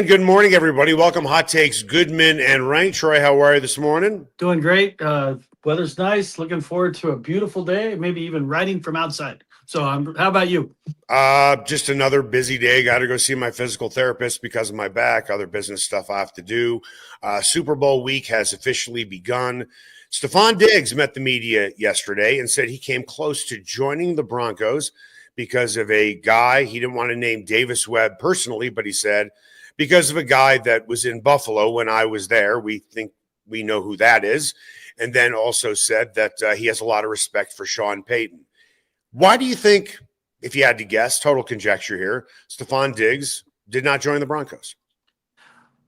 good morning, everybody. Welcome, Hot Takes, Goodman and Renck. Troy, how are you this morning? Doing great. Weather's nice. Looking forward to a beautiful day, maybe even writing from outside. So how about you? Just another busy day. Got to go see my physical therapist because of my back, other business stuff I have to do. Super Bowl week has officially begun. Stefon Diggs met the media yesterday and said he came close to joining the Broncos because of a guy he didn't want to name Davis Webb personally, but he said because of a guy that was in Buffalo when I was there. We think we know who that is. And then also said that he has a lot of respect for Sean Payton. Why do you think, if you had to guess, total conjecture here, Stefon Diggs did not join the Broncos?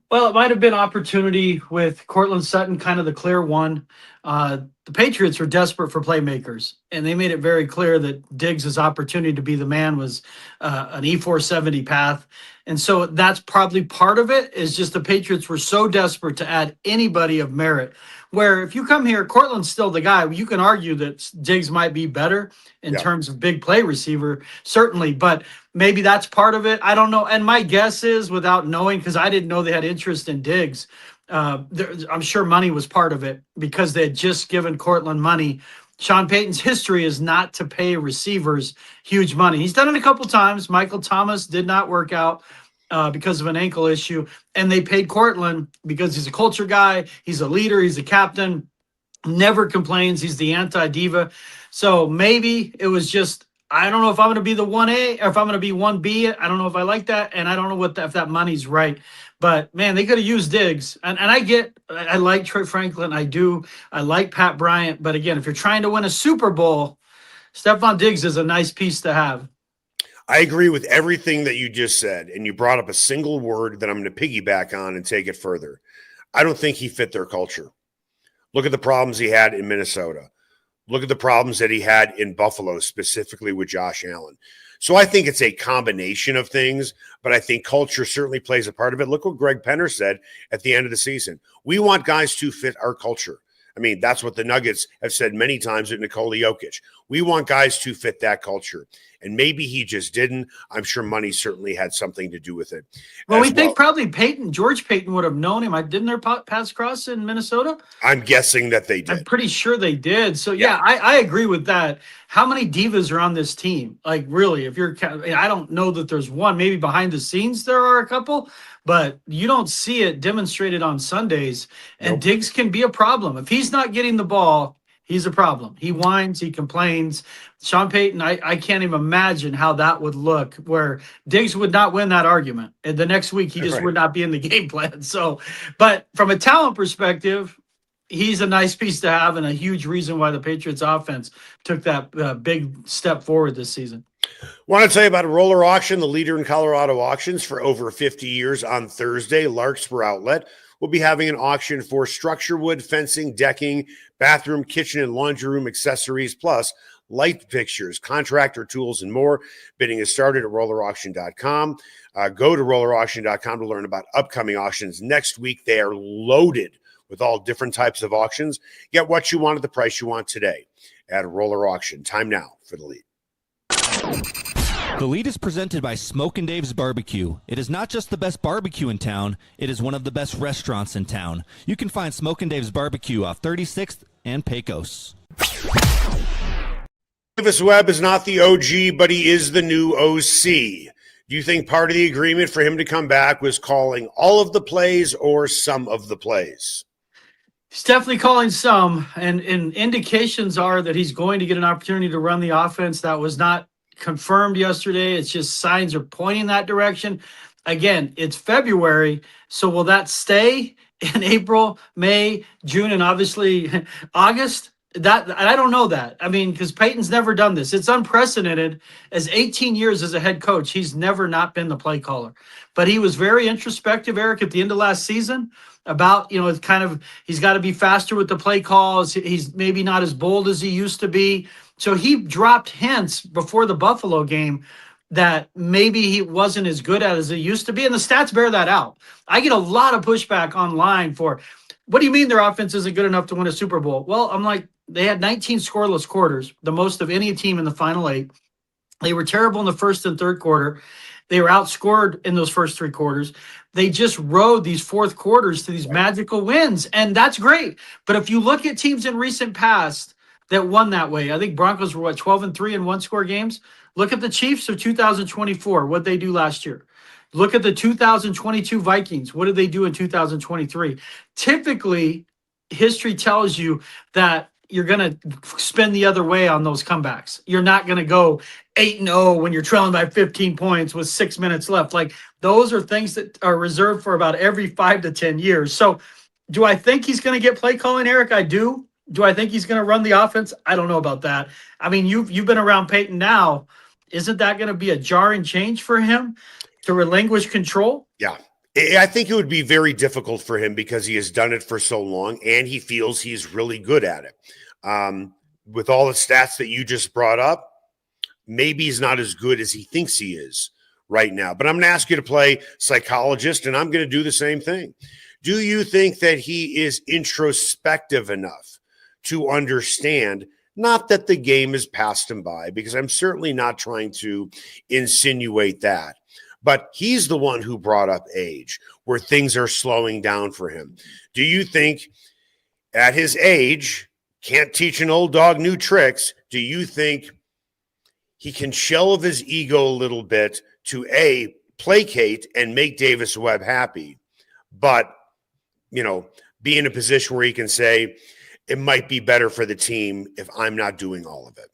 Well, it might have been opportunity with Cortland Sutton, kind of the clear one. The Patriots were desperate for playmakers, and they made it very clear that Diggs' opportunity to be the man was an E470 path. And so that's probably part of it, is just the Patriots were so desperate to add anybody of merit. Where if you come here, Cortland's still the guy. You can argue that Diggs might be better in terms of big play receiver, certainly, but maybe that's part of it. I don't know. And my guess is, without knowing, because I didn't know they had interest in Diggs, I'm sure money was part of it because they had just given Cortland money. Sean Payton's history is not to pay receivers huge money. He's done it a couple times. Michael Thomas did not work out because of an ankle issue, and they paid Cortland because he's a culture guy. He's a leader. He's a captain. Never complains. He's the anti-diva. So maybe it was just, I don't know if I'm going to be the 1A or if I'm going to be 1B. I don't know if I like that, and I don't know if that money's right. But, man, they could have used Diggs. And I like Troy Franklin. I like Pat Bryant. But, again, if you're trying to win a Super Bowl, Stefon Diggs is a nice piece to have. I agree with everything that you just said, and you brought up a single word that I'm going to piggyback on and take it further. I don't think he fit their culture. Look at the problems he had in Minnesota. Look at the problems that he had in Buffalo, specifically with Josh Allen. So I think it's a combination of things, but I think culture certainly plays a part of it. Look what Greg Penner said at the end of the season. We want guys to fit our culture. I mean, that's what the Nuggets have said many times with Nikola Jokic. We want guys to fit that culture. And maybe he just didn't. I'm sure money certainly had something to do with it. Well, we think probably George Payton would have known him. Didn't their paths cross in Minnesota? I'm guessing that they did. I'm pretty sure they did. So, yeah, I agree with that. How many divas are on this team? Like, really, I don't know that there's one. Maybe behind the scenes there are a couple, but you don't see it demonstrated on Sundays. And Diggs can be a problem. If he's not getting the ball, he's a problem. He whines, he complains. Sean Payton, I can't even imagine how that would look, where Diggs would not win that argument. And the next week, he just would not be in the game plan. So, but from a talent perspective, he's a nice piece to have and a huge reason why the Patriots offense took that big step forward this season. Want to tell you about a roller auction, the leader in Colorado auctions for over 50 years. On Thursday, Larkspur Outlet will be having an auction for structure wood, fencing, decking, bathroom, kitchen, and laundry room accessories, plus light fixtures, contractor tools, and more. Bidding is started at rollerauction.com. Go to rollerauction.com to learn about upcoming auctions. Next week, they are loaded with all different types of auctions. Get what you want at the price you want today at Roller Auction. Time now for the lead. The lead is presented by Smokin' Dave's Barbecue. It is not just the best barbecue in town, it is one of the best restaurants in town. You can find Smokin' Dave's Barbecue off 36th and Pecos. Davis Webb is not the OG, but he is the new OC. Do you think part of the agreement for him to come back was calling all of the plays or some of the plays? He's definitely calling some, and indications are that he's going to get an opportunity to run the offense. That was not confirmed yesterday. It's just signs are pointing that direction. Again, it's February, so will that stay in April, May, June, and obviously August? I don't know that. I mean, because Payton's never done this. It's unprecedented. As 18 years as a head coach, he's never not been the play caller. But he was very introspective, Eric, at the end of last season about, it's kind of, he's got to be faster with the play calls. He's maybe not as bold as he used to be. So he dropped hints before the Buffalo game that maybe he wasn't as good at as he used to be. And the stats bear that out. I get a lot of pushback online for, what do you mean their offense isn't good enough to win a Super Bowl? Well, I'm like, they had 19 scoreless quarters, the most of any team in the final 8. They were terrible in the first and third quarter. They were outscored in those first 3 quarters. They just rode these fourth quarters to these magical wins, and that's great. But if you look at teams in recent past that won that way, I think Broncos were 12-3 in one-score games. Look at the Chiefs of 2024, what they do last year. Look at the 2022 Vikings. What did they do in 2023? Typically, history tells you that you're going to spin the other way on those comebacks. You're not going to go 8-0 when you're trailing by 15 points with 6 minutes left. Like, those are things that are reserved for about every 5 to 10 years. So do I think he's going to get play calling, Eric? I do. Do I think he's going to run the offense? I don't know about that. I mean, you've been around Payton now. Isn't that going to be a jarring change for him to relinquish control? Yeah. I think it would be very difficult for him because he has done it for so long and he feels he's really good at it. With all the stats that you just brought up, maybe he's not as good as he thinks he is right now. But I'm going to ask you to play psychologist, and I'm going to do the same thing. Do you think that he is introspective enough to understand, not that the game has passed him by, because I'm certainly not trying to insinuate that, but he's the one who brought up age, where things are slowing down for him. Do you think at his age, can't teach an old dog new tricks, do you think he can shelve his ego a little bit to A, placate and make Davis Webb happy, but, be in a position where he can say, it might be better for the team if I'm not doing all of it?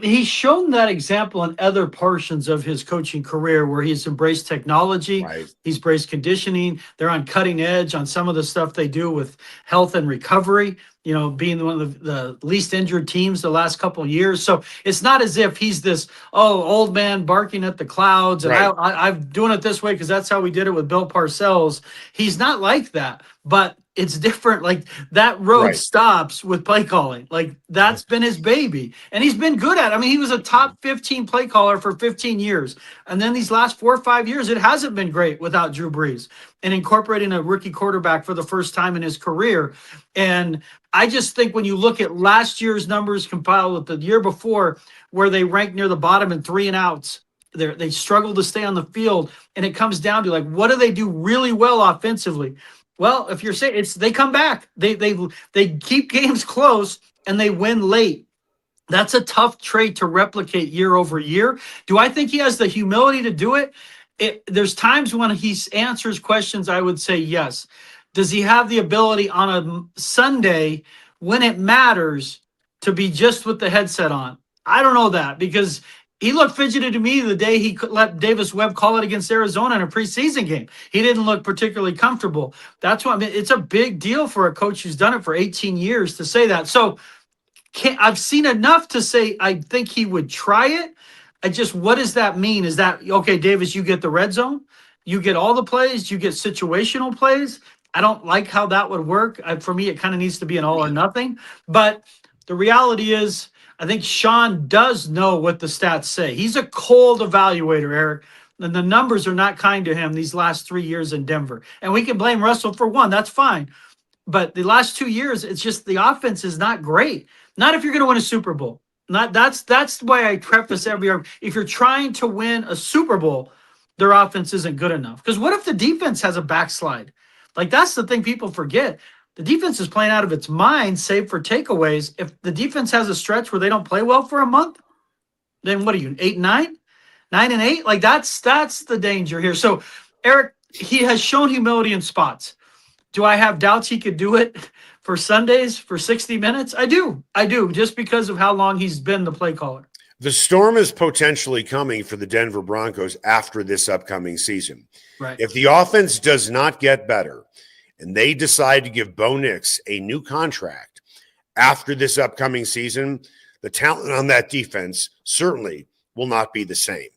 He's shown that example in other portions of his coaching career where he's embraced technology, Right. He's embraced conditioning. They're on cutting edge on some of the stuff they do with health and recovery, being one of the least injured teams the last couple of years. So it's not as if he's this, old man barking at the clouds and Right. I'm doing it this way because that's how we did it with Bill Parcells. He's not like that, but it's different. Like, that road Right. stops with play calling. Like, that's been his baby. And he's been good at it. I mean, he was a top 15 play caller for 15 years. And then these last 4 or 5 years, it hasn't been great without Drew Brees and incorporating a rookie quarterback for the first time in his career. And I just think when you look at last year's numbers compiled with the year before, where they ranked near the bottom in 3 and outs, they struggle to stay on the field. And it comes down to, like, what do they do really well offensively? Well, if you're saying they come back, they keep games close and they win late. That's a tough trait to replicate year over year. Do I think he has the humility to do it? There's times when he answers questions, I would say yes. Does he have the ability on a Sunday when it matters to be just with the headset on? I don't know that, because he looked fidgety to me the day he let Davis Webb call it against Arizona in a preseason game. He didn't look particularly comfortable. That's why, it's a big deal for a coach who's done it for 18 years to say that. So I've seen enough to say I think he would try it. What does that mean? Is that, okay, Davis, you get the red zone, you get all the plays, you get situational plays? I don't like how that would work. For me, it kind of needs to be an all or nothing. But the reality is, I think Sean does know what the stats say. He's a cold evaluator, Eric, and the numbers are not kind to him these last 3 years in Denver. And we can blame Russell for one. That's fine. But the last 2 years, it's just the offense is not great. Not if you're going to win a Super Bowl. That's the way I preface every year. If you're trying to win a Super Bowl, their offense isn't good enough. Because what if the defense has a backslide? Like, that's the thing people forget. The defense is playing out of its mind, save for takeaways. If the defense has a stretch where they don't play well for a month, then what are you, 8-9? 9-8? Like, that's the danger here. So, Eric, he has shown humility in spots. Do I have doubts he could do it for Sundays for 60 minutes? I do, just because of how long he's been the play caller. The storm is potentially coming for the Denver Broncos after this upcoming season. Right. If the offense does not get better and they decide to give Bo Nix a new contract after this upcoming season, the talent on that defense certainly will not be the same.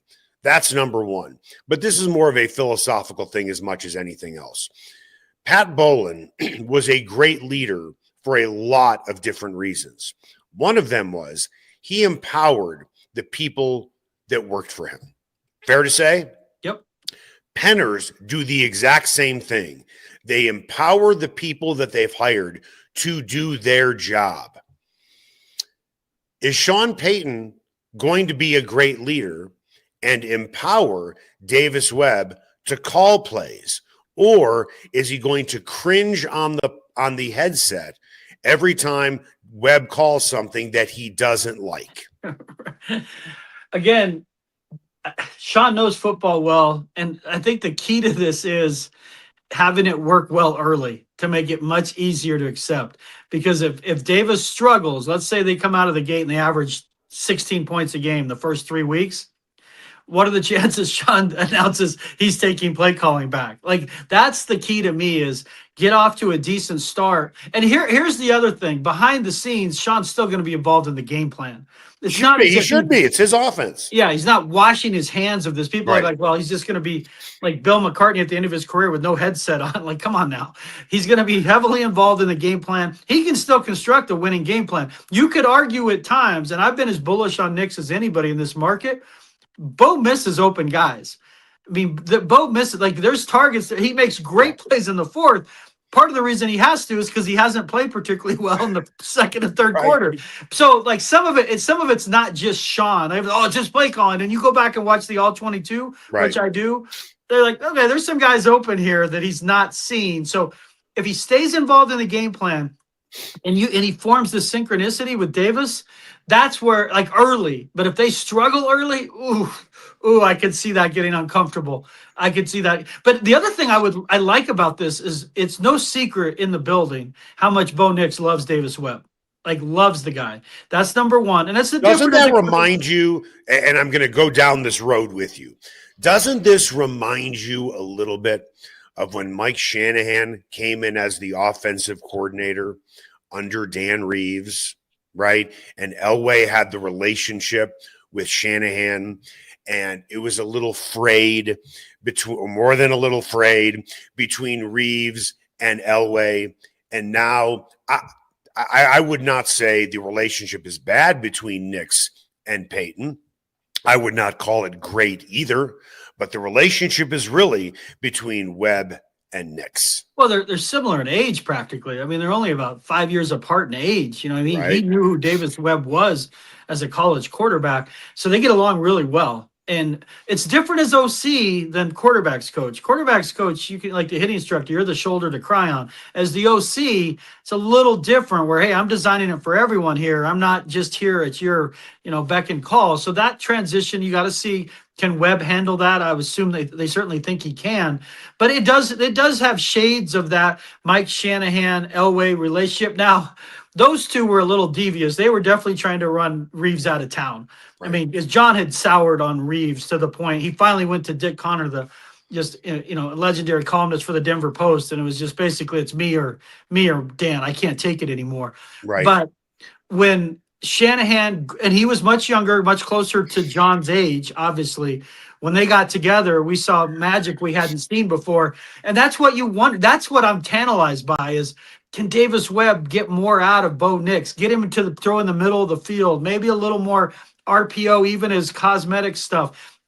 That's number one. But this is more of a philosophical thing as much as anything else. Pat Bowlen was a great leader for a lot of different reasons. One of them was he empowered the people that worked for him. Fair to say? Yep. Penners do the exact same thing. They empower the people that they've hired to do their job. Is Sean Payton going to be a great leader and empower Davis Webb to call plays? Or is he going to cringe on the headset every time Webb calls something that he doesn't like? Again, Sean knows football well, and I think the key to this is having it work well early to make it much easier to accept. Because if Davis struggles, let's say they come out of the gate and they average 16 points a game the first 3 weeks, what are the chances Sean announces he's taking play calling back? Like, that's the key to me, is get off to a decent start. And here's the other thing. Behind the scenes, Sean's still going to be involved in the game plan. It's not He should be. It's his offense. Yeah, he's not washing his hands of this. People are like, well, he's just going to be like Bill McCartney at the end of his career with no headset on. Like, come on now. He's going to be heavily involved in the game plan. He can still construct a winning game plan. You could argue at times, and I've been as bullish on Knicks as anybody in this market, Bo misses open guys. I mean, Bo misses, like, there's targets that he makes great plays in the fourth. Part of the reason he has to is because he hasn't played particularly well in the second and third quarter. So, like, some of it's not just Sean. Just play calling. And you go back and watch the all 22, which I do. They're like, okay, there's some guys open here that he's not seen. So if he stays involved in the game plan and he forms this synchronicity with Davis, that's where, like, early. But if they struggle early, I could see that getting uncomfortable. I could see that. But the other thing I like about this is it's no secret in the building how much Bo Nix loves Davis Webb. Like, loves the guy. That's number one. And that's the Doesn't that remind you, and I'm going to go down this road with you, doesn't this remind you a little bit of when Mike Shanahan came in as the offensive coordinator under Dan Reeves, right? And Elway had the relationship with Shanahan, and it was a little frayed, more than a little frayed, between Reeves and Elway. And now I would not say the relationship is bad between Nix and Payton. I would not call it great either, but the relationship is really between Webb and Nix. Well, they're similar in age practically. I mean, they're only about 5 years apart in age. You know what I mean? Right. He knew who Davis Webb was as a college quarterback, so they get along really well. And it's different as OC than quarterback's coach. Quarterback's coach, you can, like the hitting instructor, you're the shoulder to cry on. As the OC, it's a little different where, hey, I'm designing it for everyone here. I'm not just here at your, beck and call. So that transition, you got to see, can Webb handle that? I would assume they certainly think he can. But it does have shades of that Mike Shanahan, Elway relationship. Now, those two were a little devious. They were definitely trying to run Reeves out of town. Right. I mean, because John had soured on Reeves to the point he finally went to Dick Connor, the legendary columnist for the Denver Post, and it was just basically, it's me or Dan. I can't take it anymore. Right. But when Shanahan, and he was much younger, much closer to John's age, obviously, when they got together, we saw magic we hadn't seen before. And that's what you want. That's what I'm tantalized by is, can Davis Webb get more out of Bo Nix? Get him to throw in the middle of the field, maybe a little more RPO, even as cosmetic stuff,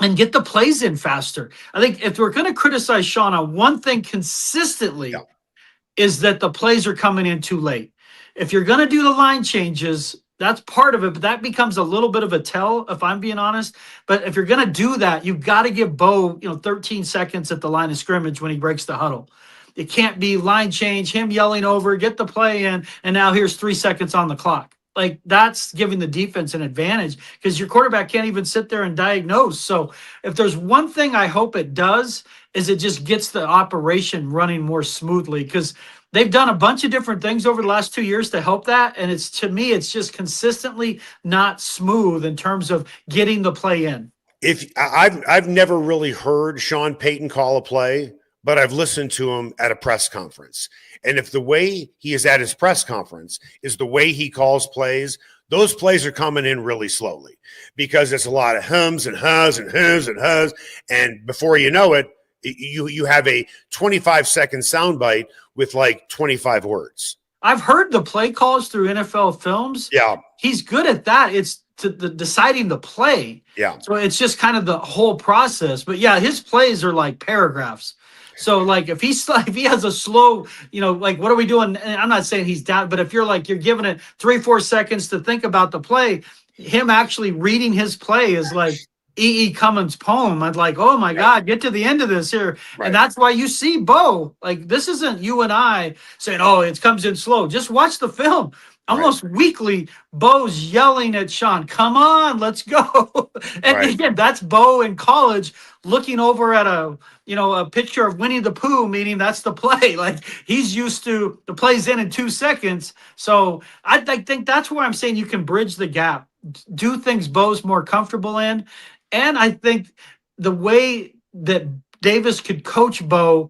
and get the plays in faster. I think if we're going to criticize Sean on one thing consistently, is that the plays are coming in too late. If you're going to do the line changes, that's part of it, but that becomes a little bit of a tell, if I'm being honest. But if you're going to do that, you've got to give Bo, 13 seconds at the line of scrimmage when he breaks the huddle. It can't be line change, him yelling over, get the play in, and now here's 3 seconds on the clock. Like, that's giving the defense an advantage because your quarterback can't even sit there and diagnose. So if there's one thing I hope it does is it just gets the operation running more smoothly, because they've done a bunch of different things over the last 2 years to help that. And to me, it's just consistently not smooth in terms of getting the play in. If I've never really heard Sean Payton call a play, but I've listened to him at a press conference. And if the way he is at his press conference is the way he calls plays, those plays are coming in really slowly because it's a lot of hums and hus and hums and hus. And before you know it, you have a 25-second soundbite with like 25 words. I've heard the play calls through NFL films. Yeah. He's good at that. It's deciding the play. Yeah. So it's just kind of the whole process. But yeah, his plays are like paragraphs. So, like, if he has a slow, like, what are we doing? And I'm not saying he's down, but if you're giving it 3-4 seconds to think about the play, him actually reading his play is like Cummins poem. I'd like, oh my God, get to the end of this here. Right. And that's why you see Bo, like, this isn't you and I saying, oh, it comes in slow. Just watch the film. Almost weekly, Bo's yelling at Sean, come on, let's go. And again, that's Bo in college looking over at a picture of Winnie the Pooh, meaning that's the play. Like, he's used to the play's in 2 seconds. So I think that's where I'm saying you can bridge the gap, do things Bo's more comfortable in. And I think the way that Davis could coach Bo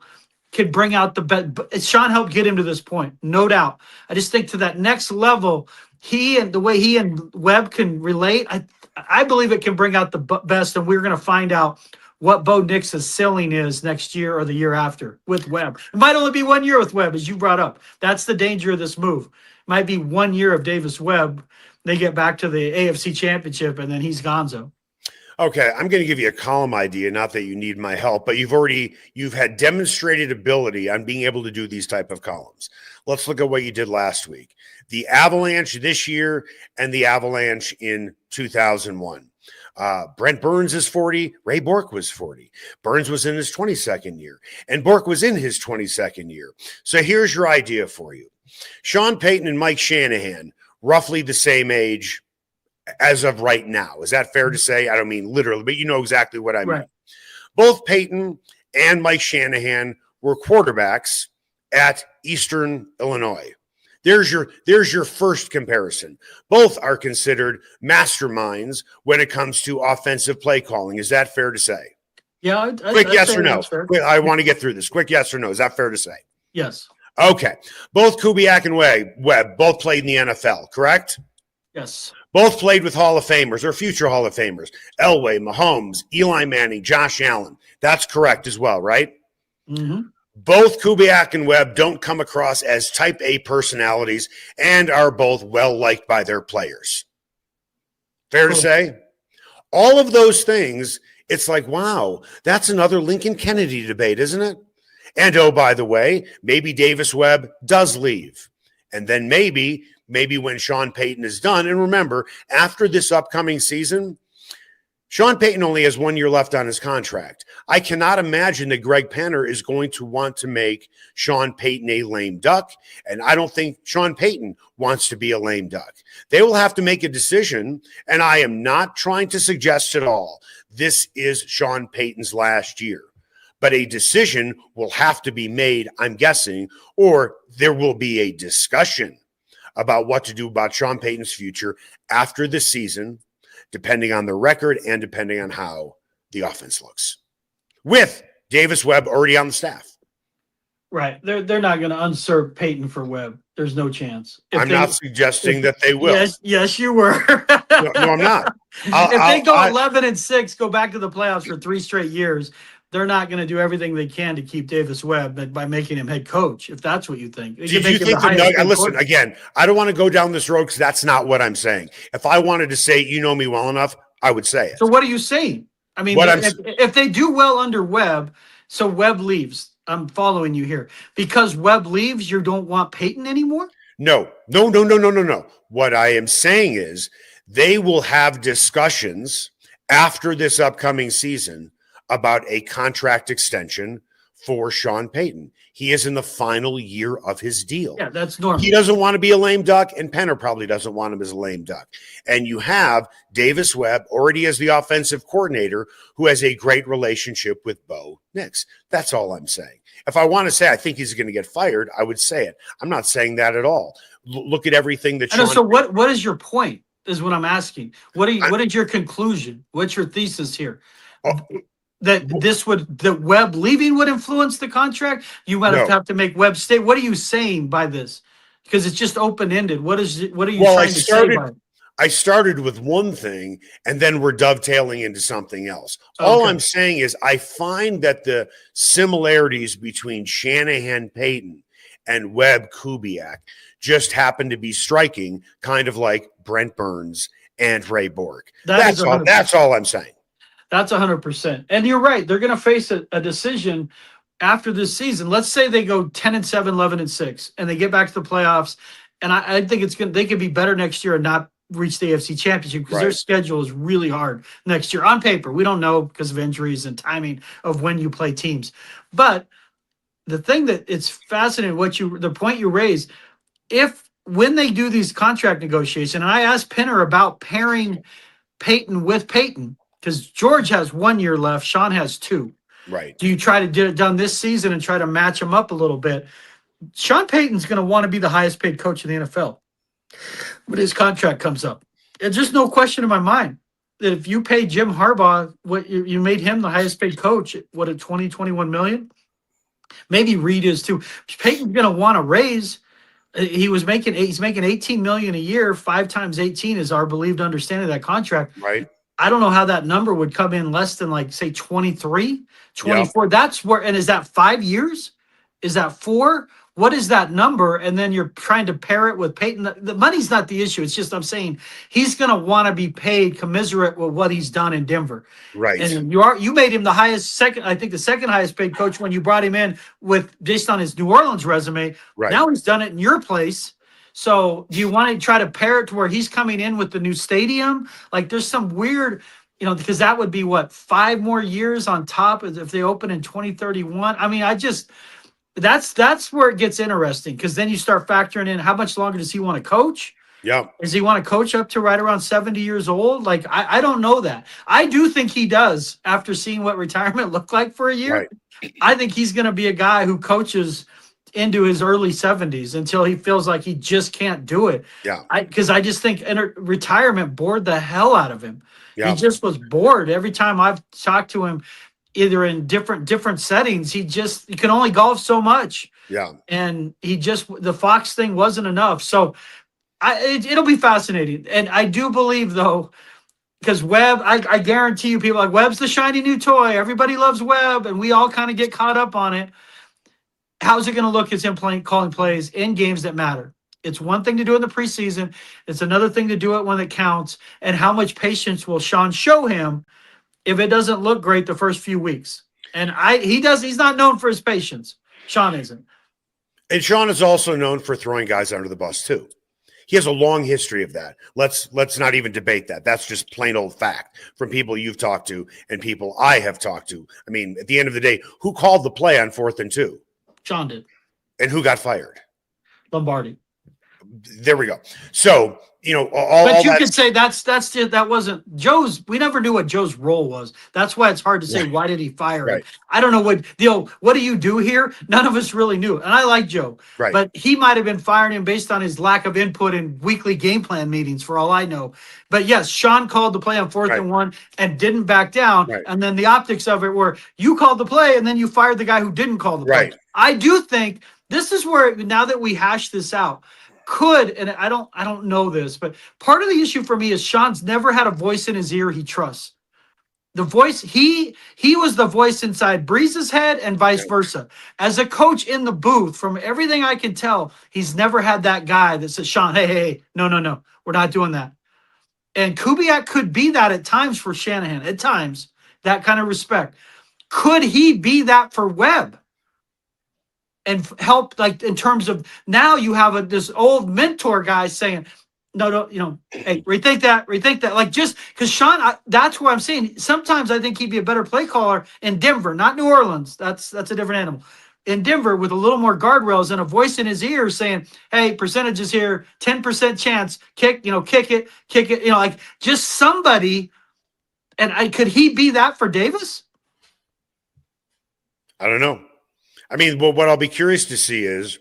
could bring out the best. Sean helped get him to this point, no doubt. I just think to that next level, the way he and Webb can relate, I believe it can bring out the best, and we're going to find out what Bo Nix's ceiling is next year or the year after with Webb. It might only be 1 year with Webb, as you brought up. That's the danger of this move. It might be 1 year of Davis Webb. They get back to the AFC Championship, and then he's gonzo. Okay, I'm going to give you a column idea, not that you need my help, but you've had demonstrated ability on being able to do these type of columns. Let's look at what you did last week. The Avalanche this year and the Avalanche in 2001. Brent Burns is 40. Ray Bourque was 40. Burns was in his 22nd year, and Bourque was in his 22nd year. So here's your idea for you. Sean Payton and Mike Shanahan, roughly the same age as of right now. Is that fair to say? I don't mean literally, but you know exactly what I mean. Both Payton and Mike Shanahan were quarterbacks at Eastern Illinois. There's your first comparison. Both are considered masterminds when it comes to offensive play calling. Is that fair to say? Yeah. Quick yes or no. I want to get through this. Quick yes or no. Is that fair to say? Yes. Okay. Both Kubiak and Webb both played in the NFL, correct? Yes. Both played with Hall of Famers or future Hall of Famers. Elway, Mahomes, Eli Manning, Josh Allen. That's correct as well, right? Mm-hmm. Both Kubiak and Webb don't come across as type A personalities and are both well-liked by their players. Fair to say? All of those things, it's like, wow, that's another Lincoln Kennedy debate, isn't it? And oh, by the way, maybe Davis Webb does leave. And then maybe when Sean Payton is done, and remember, after this upcoming season, Sean Payton only has 1 year left on his contract. I cannot imagine that Greg Penner is going to want to make Sean Payton a lame duck, and I don't think Sean Payton wants to be a lame duck. They will have to make a decision, and I am not trying to suggest at all this is Sean Payton's last year. But a decision will have to be made, I'm guessing, or there will be a discussion about what to do about Sean Payton's future after the season, depending on the record and depending on how the offense looks. With Davis Webb already on the staff. Right. They're not going to usurp Payton for Webb. There's no chance. I'm not suggesting that they will. Yes, you were. No, I'm not. If they go 11-6, go back to the playoffs for 3 straight years, they're not going to do everything they can to keep Davis Webb by making him head coach, if that's what you think. Do you think listen, again, I don't want to go down this road because that's not what I'm saying. If I wanted to say, you know me well enough, I would say it. So what are you saying? I mean, if they do well under Webb, so Webb leaves. I'm following you here. Because Webb leaves, you don't want Payton anymore? No. What I am saying is they will have discussions after this upcoming season about a contract extension for Sean Payton. He is in the final year of his deal. Yeah, that's normal. He doesn't want to be a lame duck, and Penner probably doesn't want him as a lame duck. And you have Davis Webb already as the offensive coordinator who has a great relationship with Bo Nix. That's all I'm saying. If I want to say I think he's going to get fired, I would say it. I'm not saying that at all. Look at everything that Sean. So what is your point is what I'm asking. What is your conclusion? What's your thesis here? That Webb leaving would influence the contract? You might have to make Webb stay. What are you saying by this? Because it's just open-ended. What are you trying to say by it? I started with one thing, and then we're dovetailing into something else. Okay. All I'm saying is I find that the similarities between Shanahan Payton and Webb Kubiak just happen to be striking, kind of like Brent Burns and Ray Bourque. That's all I'm saying. That's 100%. And you're right. They're going to face a decision after this season. Let's say they go 10-7, 11-6, and they get back to the playoffs. And I think they could be better next year and not reach the AFC Championship because their Right. schedule is really hard next year on paper. We don't know because of injuries and timing of when you play teams. But the thing that it's fascinating, the point you raised, when they do these contract negotiations, and I asked Pinner about pairing Payton with Payton because George has 1 year left, Sean has 2. Right. Do you try to get it done this season and try to match them up a little bit? Sean Payton's going to want to be the highest paid coach in the NFL when his contract comes up. There's just no question in my mind that if you pay Jim Harbaugh what you made him the highest paid coach, what, at 21 million? Maybe Reed is too. Payton's going to want to raise. He's making 18 million a year. 5 times 18 is our believed understanding of that contract. Right. I don't know how that number would come in less than, like, say 23, 24. Yep. That's where, and is that 5 years? Is that 4? What is that number? And then you're trying to pair it with Payton. The money's not the issue. It's just I'm saying he's going to want to be paid commensurate with what he's done in Denver. Right. And you made him the second highest paid coach when you brought him in based on his New Orleans resume. Right. Now he's done it in your place. So do you want to try to pair it to where he's coming in with the new stadium? Like, there's some weird, because that would be 5 more years on top if they open in 2031. I mean, that's where it gets interesting, because then you start factoring in how much longer does he want to coach? Yeah. Does he want to coach up to right around 70 years old? Like, I don't know that. I do think he does after seeing what retirement looked like for a year. Right. I think he's going to be a guy who coaches into his early 70s until he feels like he just can't do it. Yeah. Because I just think retirement bored the hell out of him. Yeah. He just was bored. Every time I've talked to him, either in different settings, he can only golf so much. Yeah. And the Fox thing wasn't enough. So it'll be fascinating. And I do believe, though, because Webb, I guarantee you, people like, Webb's the shiny new toy. Everybody loves Webb, and we all kind of get caught up on it. How's it going to look as him calling plays in games that matter? It's one thing to do in the preseason. It's another thing to do it when it counts. And how much patience will Sean show him if it doesn't look great the first few weeks? And he's not known for his patience. Sean isn't. And Sean is also known for throwing guys under the bus too. He has a long history of that. Let's not even debate that. That's just plain old fact from people you've talked to and people I have talked to. I mean, at the end of the day, who called the play on 4th and 2? Sean did. And who got fired? Lombardi. There we go. So, but you could say that wasn't Joe's. We never knew what Joe's role was. That's why it's hard to say, why did he fire him? I don't know what do you do here? None of us really knew. And I like Joe, but he might have been firing him based on his lack of input in weekly game plan meetings, for all I know. But yes, Sean called the play on 4th and 1 and didn't back down. And then the optics of it were you called the play and then you fired the guy who didn't call the play. I do think this is where, now that we hash this out, and I don't know this, but part of the issue for me is Sean's never had a voice in his ear he trusts. The voice, he was the voice inside Breeze's head and vice versa. As a coach in the booth, from everything I can tell, he's never had that guy that says, Sean, hey, no, we're not doing that. And Kubiak could be that at times for Shanahan, at times, that kind of respect. Could he be that for Webb? And help, like, in terms of now you have this old mentor guy saying, no, hey, rethink that. Like, just because Sean, that's what I'm saying. Sometimes I think he'd be a better play caller in Denver, not New Orleans. That's a different animal. In Denver, with a little more guardrails and a voice in his ear saying, hey, percentages here, 10% chance, kick it, like just somebody. And could he be that for Davis? I don't know. I mean, what I'll be curious to see is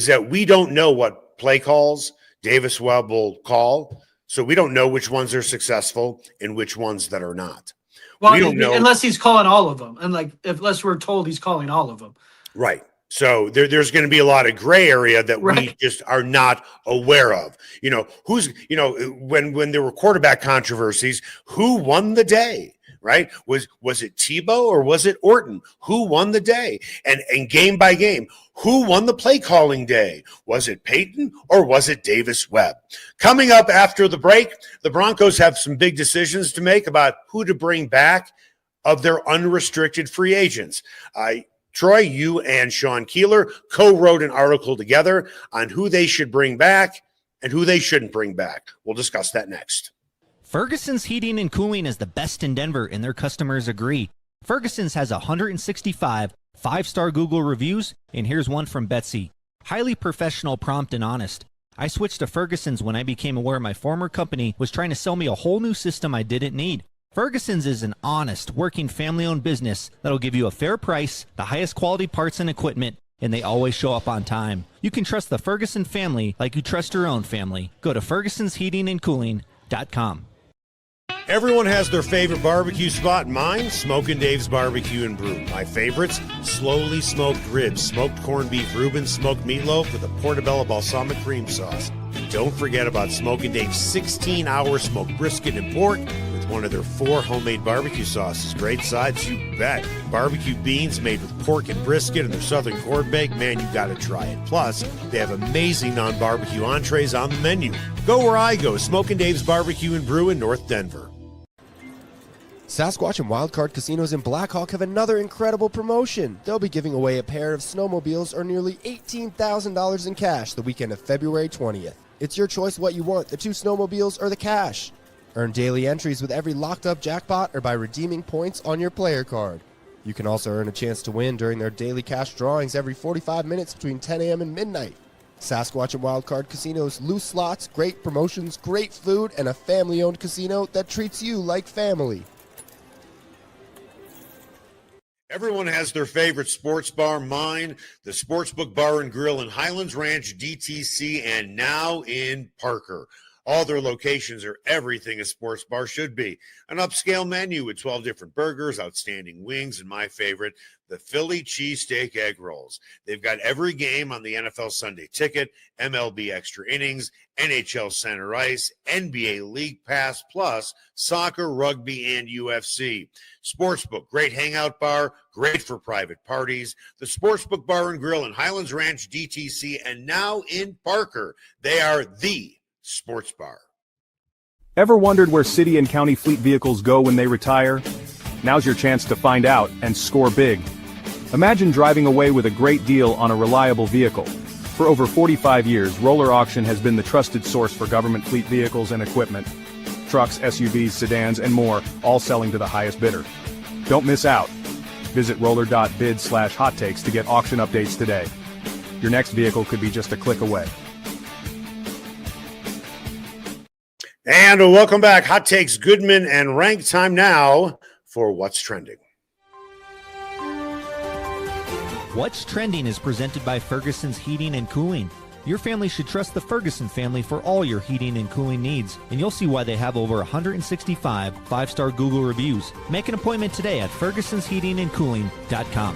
that we don't know what play calls Davis Webb will call, so we don't know which ones are successful and which ones that are not. Well, we don't know unless he's calling all of them, and unless we're told he's calling all of them. Right. So there's going to be a lot of gray area that we just are not aware of. When there were quarterback controversies, who won the day? Right? Was it Tebow or was it Orton? Who won the day? And game by game, who won the play calling day? Was it Payton or was it Davis Webb? Coming up after the break, the Broncos have some big decisions to make about who to bring back of their unrestricted free agents. Troy, you and Sean Keeler co-wrote an article together on who they should bring back and who they shouldn't bring back. We'll discuss that next. Ferguson's Heating and Cooling is the best in Denver, and their customers agree. Ferguson's has 165 5-star Google reviews, and here's one from Betsy. Highly professional, prompt, and honest. I switched to Ferguson's when I became aware my former company was trying to sell me a whole new system I didn't need. Ferguson's is an honest, working, family-owned business that'll give you a fair price, the highest quality parts and equipment, and they always show up on time. You can trust the Ferguson family like you trust your own family. Go to fergusonsheatingandcooling.com. Everyone has their favorite barbecue spot. Mine, Smokin' Dave's Barbecue and Brew. My favorites, slowly smoked ribs, smoked corned beef Reuben, smoked meatloaf with a portobello balsamic cream sauce. Don't forget about Smokin' Dave's 16-hour smoked brisket and pork with one of their 4 homemade barbecue sauces. Great sides, you bet. Barbecue beans made with pork and brisket and their southern corn bake. Man, you gotta try it. Plus, they have amazing non-barbecue entrees on the menu. Go where I go, Smokin' Dave's Barbecue and Brew in North Denver. Sasquatch and Wildcard Casinos in Blackhawk have another incredible promotion. They'll be giving away a pair of snowmobiles or nearly $18,000 in cash the weekend of February 20th. It's your choice what you want, the 2 snowmobiles or the cash. Earn daily entries with every locked-up jackpot or by redeeming points on your player card. You can also earn a chance to win during their daily cash drawings every 45 minutes between 10 a.m. and midnight. Sasquatch and Wildcard Casinos, loose slots, great promotions, great food, and a family-owned casino that treats you like family. Everyone has their favorite sports bar. Mine, the Sportsbook Bar and Grill in Highlands Ranch, DTC, and now in Parker. All their locations are everything a sports bar should be. An upscale menu with 12 different burgers, outstanding wings, and my favorite, the Philly cheesesteak egg rolls. They've got every game on the NFL Sunday Ticket, MLB Extra Innings, NHL Center Ice, NBA League Pass, plus soccer, rugby, and UFC. Sportsbook, great hangout bar, great for private parties. The Sportsbook Bar and Grill in Highlands Ranch, DTC, and now in Parker. They are the sports bar. Ever wondered where city and county fleet vehicles go when they retire? Now's your chance to find out and score big. Imagine driving away with a great deal on a reliable vehicle. For over 45 years, Roller Auction has been the trusted source for government fleet vehicles and equipment. Trucks, SUVs, sedans, and more, all selling to the highest bidder. Don't miss out. Visit roller.bid/hot takes to get auction updates today. Your next vehicle could be just a click away. And welcome back. Hot Takes, Goodman and Renck. Time now for What's Trending. What's Trending is presented by Ferguson's Heating and Cooling. Your family should trust the Ferguson family for all your heating and cooling needs, and you'll see why they have over 165 5-star Google reviews. Make an appointment today at fergusonsheatingandcooling.com.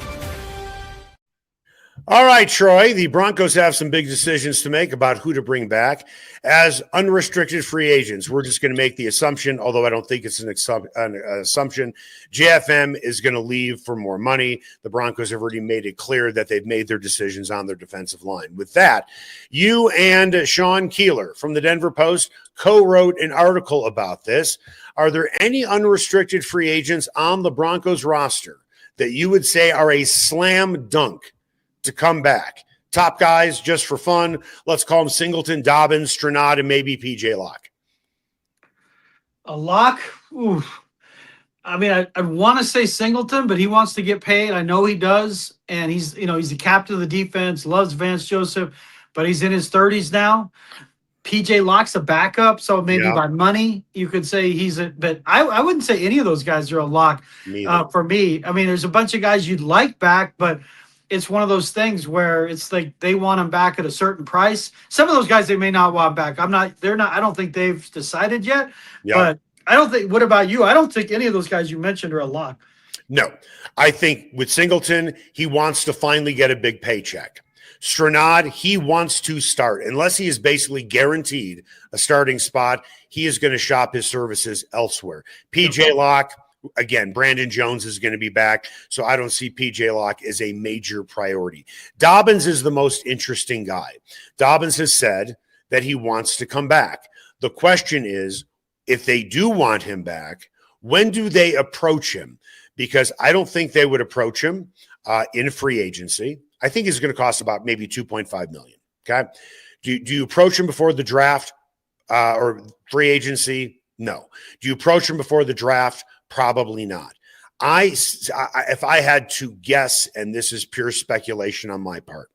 All right, Troy, the Broncos have some big decisions to make about who to bring back as unrestricted free agents. We're just going to make the assumption, although I don't think it's an assumption, JFM is going to leave for more money. The Broncos have already made it clear that they've made their decisions on their defensive line. With that, you and Sean Keeler from the Denver Post co-wrote an article about this. Are there any unrestricted free agents on the Broncos roster that you would say are a slam dunk to come back? Top guys, just for fun, let's call them Singleton, Dobbins, Strenad, and maybe PJ Locke. A Locke? Ooh. I mean, I want to say Singleton, but he wants to get paid. I know he does. And he's the captain of the defense, loves Vance Joseph, but he's in his 30s now. PJ Locke's a backup, so maybe by money you could say but I wouldn't say any of those guys are a lock for me. I mean, there's a bunch of guys you'd like back, but it's one of those things where it's like they want them back at a certain price. Some of those guys they may not want back. I don't think they've decided yet. Yeah. But I don't think, what about you? I don't think any of those guys you mentioned are a lock. No. I think with Singleton, he wants to finally get a big paycheck. Strenad, he wants to start. Unless he is basically guaranteed a starting spot, he is going to shop his services elsewhere. PJ Locke, again, Brandon Jones is going to be back, so I don't see PJ Locke as a major priority. Dobbins is the most interesting guy. Dobbins has said that he wants to come back. The question is, if they do want him back, when do they approach him? Because I don't think they would approach him in free agency. I think it's going to cost about maybe $2.5 million. Okay. Do you approach him before the draft or free agency? No. Do you approach him before the draft? Probably not. If I had to guess, and this is pure speculation on my part,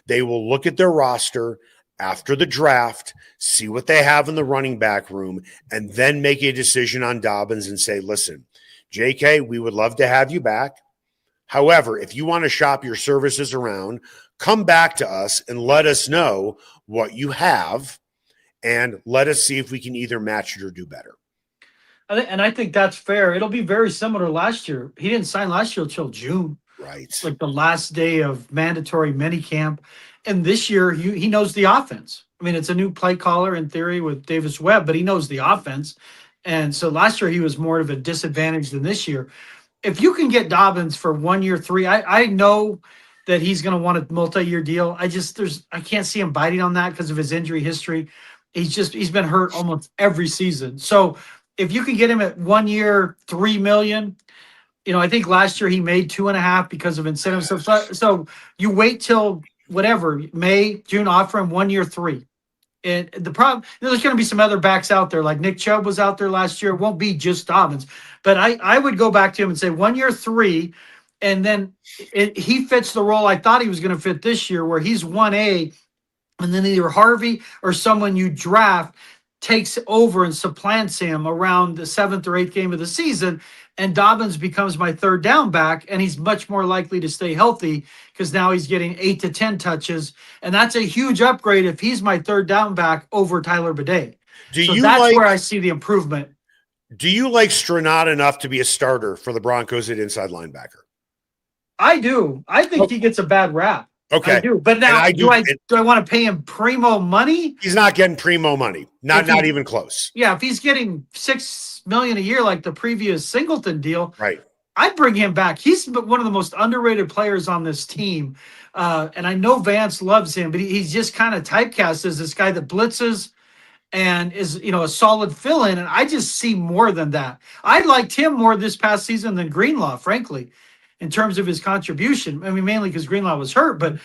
they will look at their roster after the draft, see what they have in the running back room, and then make a decision on Dobbins and say, listen, JK, we would love to have you back. However, if you want to shop your services around, come back to us and let us know what you have, and let us see if we can either match it or do better. And I think that's fair. It'll be very similar to last year. He didn't sign last year until June. Right. Like the last day of mandatory minicamp. And this year, he knows the offense. I mean, it's a new play caller in theory with Davis Webb, but he knows the offense. And so last year, he was more of a disadvantage than this year. If you can get Dobbins for 1 year, 3, I know that he's going to want a multi-year deal. I can't see him biting on that because of his injury history. He's been hurt almost every season. So if you can get him at 1 year, $3 million, I think last year he made 2.5 because of incentives. So you wait till whatever, May, June, offer him 1 year, 3. And the problem, there's going to be some other backs out there, like Nick Chubb was out there last year. It won't be just Dobbins. But I would go back to him and say 1 year, 3, and then he fits the role I thought he was going to fit this year, where he's 1A, and then either Harvey or someone you draft takes over and supplants him around the 7th or 8th game of the season, and Dobbins becomes my third down back, and he's much more likely to stay healthy because now he's getting 8 to 10 touches, and that's a huge upgrade if he's my third down back over Tyler Bidet. That's where I see the improvement. Do you like Stranad enough to be a starter for the Broncos at inside linebacker? I do. I think he gets a bad rap. Okay. I do. But now, do I want to pay him primo money? He's not getting primo money. Not even close. Yeah, if he's getting $6 million a year like the previous Singleton deal, right, I'd bring him back. He's one of the most underrated players on this team. And I know Vance loves him, but he's just kind of typecast as this guy that blitzes and is, a solid fill-in. And I just see more than that. I liked him more this past season than Greenlaw, frankly, in terms of his contribution. I mean, mainly because Greenlaw was hurt, but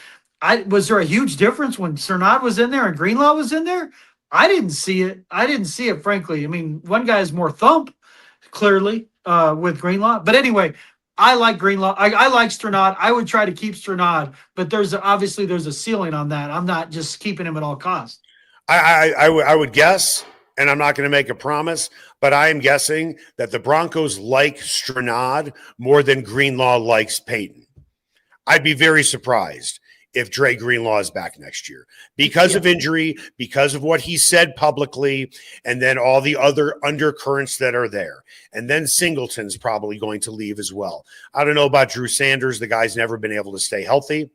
was there a huge difference when Stranad was in there and Greenlaw was in there? I didn't see it, frankly. I mean, one guy has more thump, clearly, with Greenlaw. But anyway, I like Greenlaw. I like Stranad. I would try to keep Stranad, but there's a ceiling on that. I'm not just keeping him at all costs. I would guess, and I'm not going to make a promise, but I am guessing that the Broncos like Stranad more than Greenlaw likes Payton. I'd be very surprised if Dre Greenlaw is back next year because of injury, because of what he said publicly, and then all the other undercurrents that are there. And then Singleton's probably going to leave as well. I don't know about Drew Sanders. The guy's never been able to stay healthy.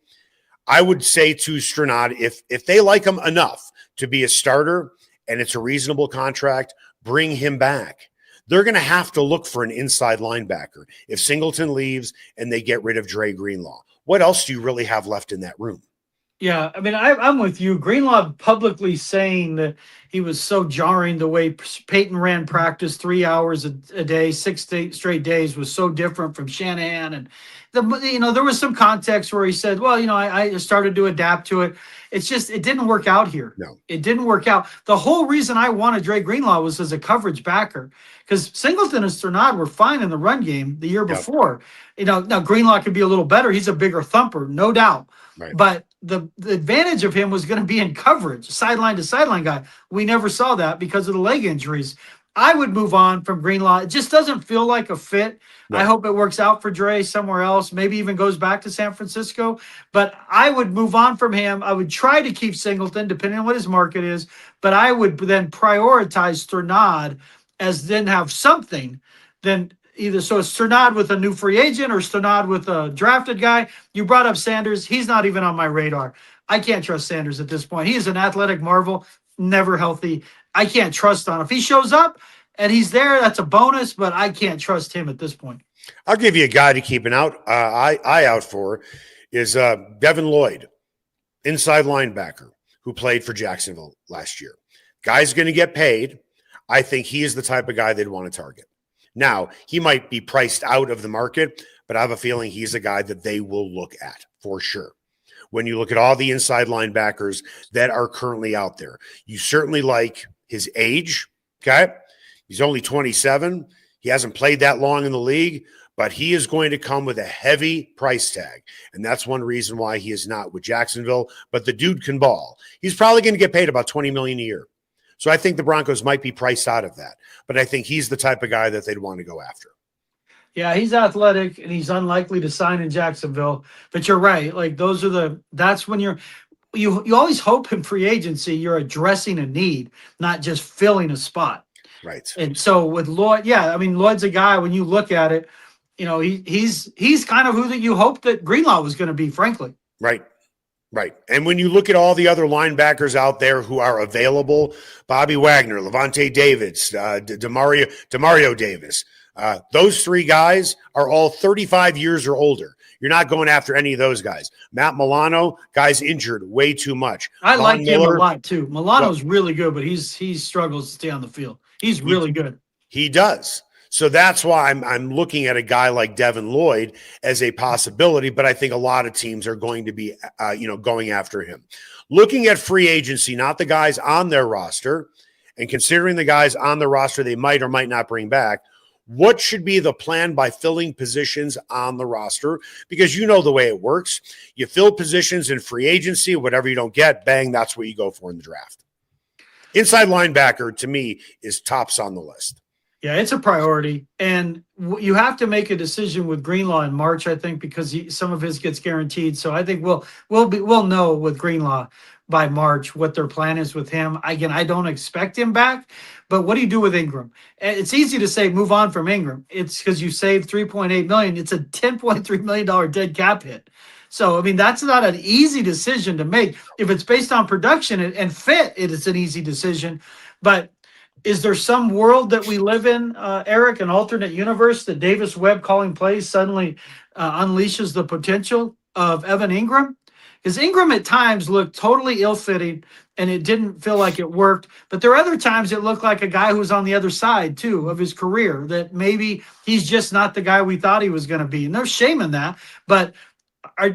I would say to Stranad, if they like him enough to be a starter and it's a reasonable contract, bring him back. They're going to have to look for an inside linebacker if Singleton leaves and they get rid of Dre Greenlaw. What else do you really have left in that room? Yeah, I mean, I'm with you. Greenlaw publicly saying that he was so jarring the way Payton ran practice 3 hours a day, 6 straight days was so different from Shanahan. And, there was some context where he said, well, I started to adapt to it. It's just, it didn't work out here. No, it didn't work out. The whole reason I wanted Dre Greenlaw was as a coverage backer because Singleton and Stranad were fine in the run game the year before. Now Greenlaw could be a little better. He's a bigger thumper, no doubt. Right. But the advantage of him was going to be in coverage, sideline to sideline guy. We never saw that because of the leg injuries. I would move on from Greenlaw. It just doesn't feel like a fit. No. I hope it works out for Dre somewhere else, maybe even goes back to San Francisco. But I would move on from him. I would try to keep Singleton, depending on what his market is. But I would then prioritize Stranad as then have something. Then either so it's Stranad with a new free agent or Stranad with a drafted guy. You brought up Sanders. He's not even on my radar. I can't trust Sanders at this point. He is an athletic marvel, never healthy. I can't trust on him. If he shows up and he's there, that's a bonus, but I can't trust him at this point. I'll give you a guy to keep an eye out for is Devin Lloyd, inside linebacker, who played for Jacksonville last year. Guy's going to get paid. I think he is the type of guy they'd want to target. Now, he might be priced out of the market, but I have a feeling he's a guy that they will look at for sure. when you look at all the inside linebackers that are currently out there. You certainly like his age, okay? He's only 27. He hasn't played that long in the league, but he is going to come with a heavy price tag. And that's one reason why he is not with Jacksonville. But the dude can ball. He's probably going to get paid about $20 million a year. So I think the Broncos might be priced out of that. But I think he's the type of guy that they'd want to go after. Yeah, he's athletic and he's unlikely to sign in Jacksonville. But you're right. Like that's when you always hope in free agency you're addressing a need, not just filling a spot. Right. And so with Lloyd, yeah, I mean, Lloyd's a guy, when you look at it, you know, he's kind of who that you hope that Greenlaw was going to be, frankly. Right. Right. And when you look at all the other linebackers out there who are available, Bobby Wagner, Levante Davids, Demario Davis, those three guys are all 35 years or older. You're not going after any of those guys. Matt Milano, guy's injured way too much. I like him a lot too. Milano's really good, but he struggles to stay on the field. He's really good. He does. So that's why I'm looking at a guy like Devin Lloyd as a possibility, but I think a lot of teams are going to be, going after him. Looking at free agency, not the guys on their roster, and considering the guys on the roster they might or might not bring back, what should be the plan by filling positions on the roster? Because you know the way it works. You fill positions in free agency, whatever you don't get, bang, that's what you go for in the draft. Inside linebacker, to me, is tops on the list. Yeah, it's a priority. And you have to make a decision with Greenlaw in March, I think, because some of his gets guaranteed. So I think we'll know with Greenlaw by March what their plan is with him. Again, I don't expect him back, but what do you do with Engram? It's easy to say move on from Engram. It's because you saved $3.8 million. It's a $10.3 million dead cap hit. So, I mean, that's not an easy decision to make. If it's based on production and fit, it is an easy decision. But is there some world that we live in, Eric, an alternate universe that Davis Webb calling plays suddenly unleashes the potential of Evan Engram? Because Engram at times looked totally ill-fitting and it didn't feel like it worked. But there are other times it looked like a guy who's on the other side, too, of his career, that maybe he's just not the guy we thought he was going to be. And there's shame in that. But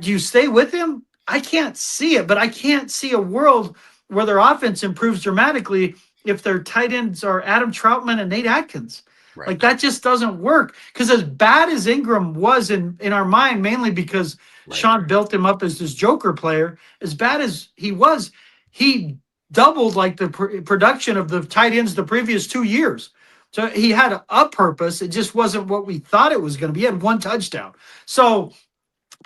do you stay with him? I can't see it, but I can't see a world where their offense improves dramatically if their tight ends are Adam Troutman and Nate Atkins. Right. Like, that just doesn't work. Because as bad as Engram was in our mind, mainly because Sean built him up as this joker player, as bad as he was, he doubled like the production of the tight ends the previous 2 years. So he had a purpose. It just wasn't what we thought it was going to be. He had one touchdown. So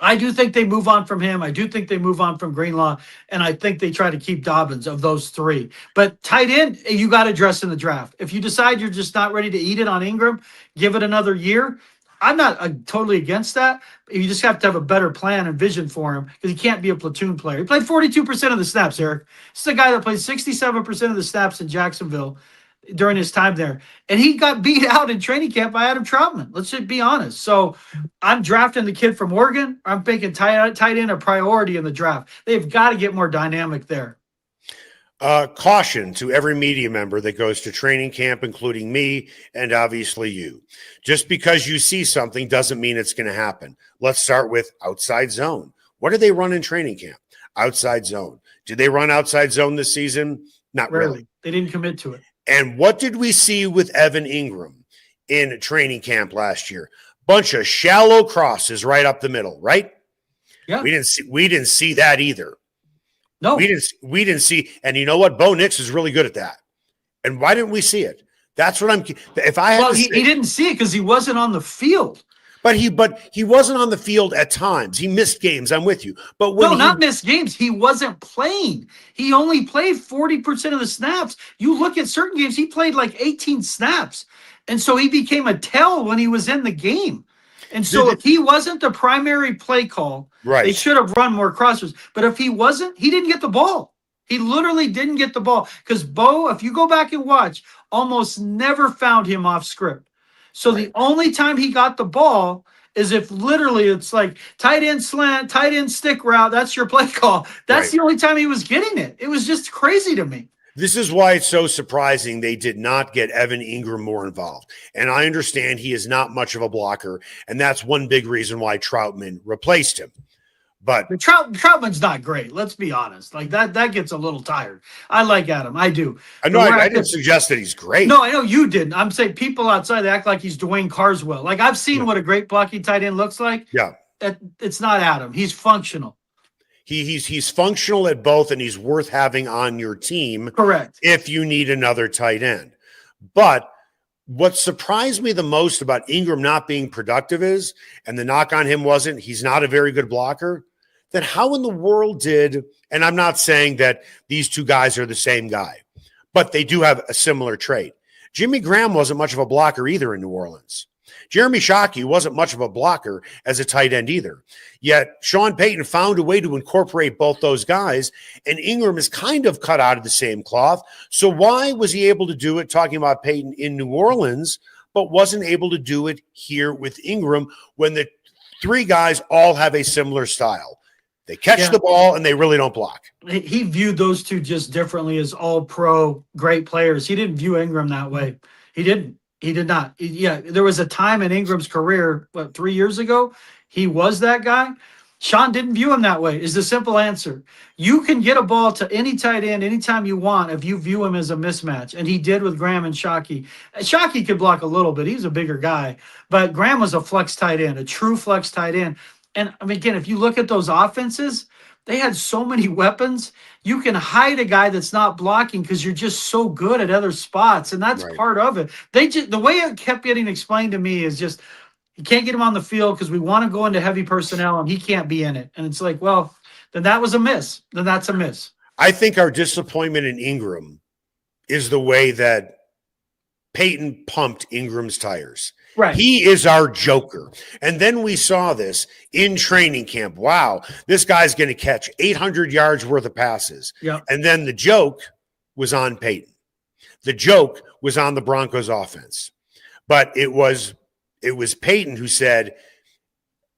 I do think they move on from him. I do think they move on from Greenlaw, and I think they try to keep Dobbins of those three. But tight end, you got to address in the draft. If you decide you're just not ready to eat it on Engram, give it another year. I'm not totally against that. You just have to have a better plan and vision for him because he can't be a platoon player. He played 42% of the snaps, Eric. This is a guy that played 67% of the snaps in Jacksonville during his time there. And he got beat out in training camp by Adam Troutman. Let's just be honest. So I'm drafting the kid from Oregon. I'm making tight end a priority in the draft. They've got to get more dynamic there. Caution to every media member that goes to training camp, including me and obviously you. Just because you see something doesn't mean it's going to happen. Let's start with outside zone. What do they run in training camp? Outside zone. Did they run outside zone this season? Not really. They didn't commit to it. And what did we see with Evan Engram in training camp last year? Bunch of shallow crosses right up the middle, right? Yeah. We didn't see that either. No. We didn't see, and you know what? Bo Nix is really good at that. And why didn't we see it? That's what he didn't see it because he wasn't on the field. But he wasn't on the field at times. He missed games. I'm with you. But not missed games. He wasn't playing. He only played 40% of the snaps. You look at certain games, he played like 18 snaps. And so he became a tell when he was in the game. And so if he wasn't the primary play call, they should have run more crossers. But if he wasn't, he didn't get the ball. He literally didn't get the ball. Because Bo, if you go back and watch, almost never found him off script. So the only time he got the ball is if literally it's like tight end slant, tight end stick route. That's your play call. That's the only time he was getting it. It was just crazy to me. This is why it's so surprising they did not get Evan Engram more involved. And I understand he is not much of a blocker, and that's one big reason why Troutman replaced him. But Troutman's not great. Let's be honest. Like that gets a little tired. I like Adam. I do. I know I didn't suggest that he's great. No, I know you didn't. I'm saying people outside act like he's Dwayne Carswell. Like I've seen what a great blocking tight end looks like. Yeah. It's not Adam. He's functional. He's functional at both, and he's worth having on your team. Correct. If you need another tight end. But what surprised me the most about Engram not being productive is, and the knock on him wasn't, he's not a very good blocker, then how in the world did, and I'm not saying that these two guys are the same guy, but they do have a similar trait. Jimmy Graham wasn't much of a blocker either in New Orleans. Jeremy Shockey wasn't much of a blocker as a tight end either. Yet Sean Payton found a way to incorporate both those guys, and Engram is kind of cut out of the same cloth. So why was he able to do it, talking about Payton, in New Orleans, but wasn't able to do it here with Engram when the three guys all have a similar style? They catch the ball and they really don't block. He viewed those two just differently as all-pro great players. He didn't view Engram that way. He didn't. He did not. Yeah, there was a time in Ingram's career, 3 years ago, he was that guy. Sean didn't view him that way, is the simple answer. You can get a ball to any tight end anytime you want if you view him as a mismatch, and he did with Graham and Shockey. Shockey could block a little bit. He's a bigger guy, but Graham was a flex tight end, a true flex tight end. And I mean, again, if you look at those offenses, they had so many weapons. You can hide a guy that's not blocking because you're just so good at other spots, and that's part of it. The way it kept getting explained to me is just you can't get him on the field because we want to go into heavy personnel, and he can't be in it. And it's like, well, then that was a miss. Then that's a miss. I think our disappointment in Engram is the way that Payton pumped Ingram's tires. Right. He is our joker. And then we saw this in training camp. Wow, this guy's going to catch 800 yards worth of passes. Yeah. And then the joke was on Payton. The joke was on the Broncos offense. But it was Payton who said,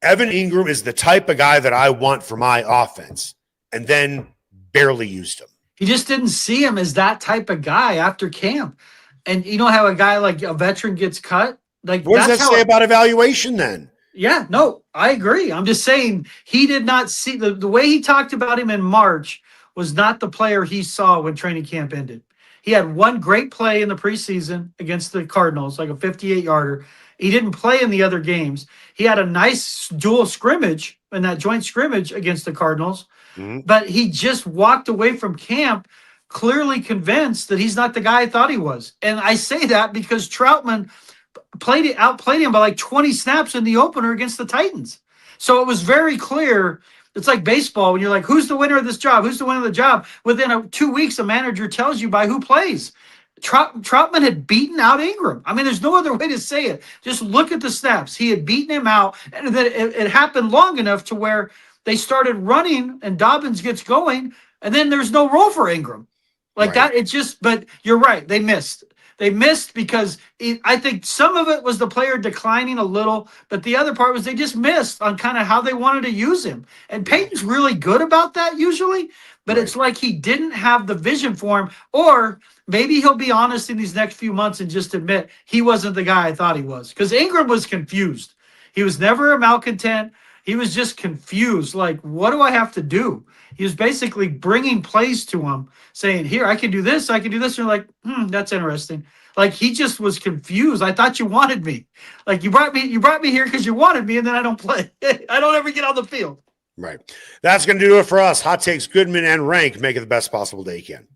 Evan Engram is the type of guy that I want for my offense, and then barely used him. He just didn't see him as that type of guy after camp. And you know how a guy like a veteran gets cut? Like, what does that say about evaluation then? Yeah, no, I agree. I'm just saying he did not see the way he talked about him in March was not the player he saw when training camp ended. He had one great play in the preseason against the Cardinals, like a 58-yarder. He didn't play in the other games. He had a nice dual scrimmage in that joint scrimmage against the Cardinals, but he just walked away from camp clearly convinced that he's not the guy I thought he was. And I say that because Troutman outplayed him by like 20 snaps in the opener against the Titans. So it was very clear. It's like baseball when you're like, who's the winner of this job? Who's the winner of the job? Within 2 weeks, a manager tells you by who plays. Troutman had beaten out Engram. I mean, there's no other way to say it. Just look at the snaps. He had beaten him out. And then it happened long enough to where they started running and Dobbins gets going. And then there's no role for Engram. Like that, it's just, but you're right. They missed. They missed because I think some of it was the player declining a little, but the other part was they just missed on kind of how they wanted to use him. And Peyton's really good about that usually, but it's like he didn't have the vision for him, or maybe he'll be honest in these next few months and just admit he wasn't the guy I thought he was. Because Engram was confused. He was never a malcontent. He was just confused. Like, what do I have to do? He was basically bringing plays to him, saying, here, I can do this, I can do this. And you're like, that's interesting. Like, he just was confused. I thought you wanted me. Like, you brought me here because you wanted me, and then I don't play. I don't ever get on the field. Right. That's going to do it for us. Hot Takes, Goodman and Renck. Make it the best possible day you can.